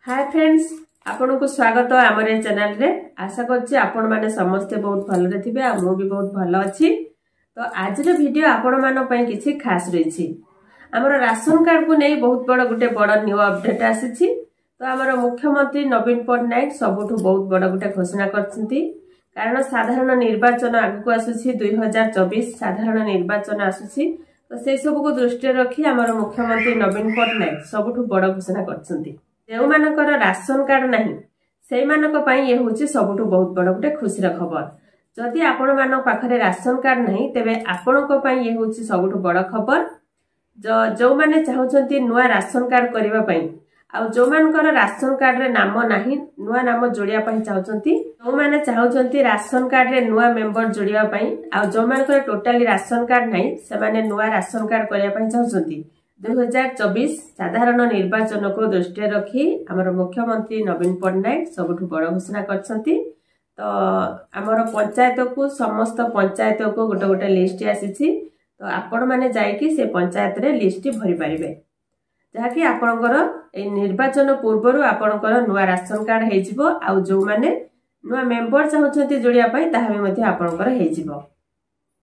Hi friends, आपन को स्वागत आमर ए चैनल रे। आशा करछि आपण माने समस्त बहुत भलरे थिबे आ मो भी बहुत भलो अछि। तो आज रे वीडियो आपण मानो पई किछि खास रहिछि। हमर राशन कार्ड को नै बहुत बड़ न्यू अपडेट आसीछि। तो हमर मुख्यमंत्री नवीन पटनायक सबुठु बहुत बड़ गुटे घोषणा करछंती। कारण साधारण निर्वाचन आगु आसुछि 2024 साधारण निर्वाचन आसुछि। तो से सब को दृष्टि रखी हमर मुख्यमंत्री नवीन पटनायक सबुठु बड़ घोषणा करछंती। जो मानकर राशन कार्ड नहीं से मानक पई ये होची सबुठु बहुत बड़ गुटे खुशी र खबर। जदि आपण मानक पाखरे राशन कार्ड नहीं तेबे आपणक पई ये होची सबुठु बड़ खबर। जो माने चाहुचंती नुवा राशन कार्ड करिवा पई आ जो मानकर राशन कार्ड रे नाम नाही नुवा नाम जोड़िया पई चाहुचंती, जो माने चाहुचंती राशन कार्ड रे नुवा मेंबर जोड़िया पई आ जो मानकर टोटली राशन कार्ड नहीं से माने नुवा राशन कार्ड करिया पई चाहुचंती। 2024 साधारण निर्वाचन को दृष्टि रखी आमर मुख्यमंत्री नवीन पटनायक सबुठु बड़ घोषणा करछंती। तो आमर पंचायत को समस्त पंचायत को गोटे गोटे लिस्ट आसीछि। तो आपण माने जाय कि से पंचायत रे लिस्ट भरि पारिबे, जहा कि आपनकर ए निर्वाचन पूर्वरु आपनकर नुवा राशन कार्ड हे जिवो आ जो माने नुवा मेंबर चाहुछंती जोड़िया पई ताहा भी मध्ये आपनकर हे जिवो।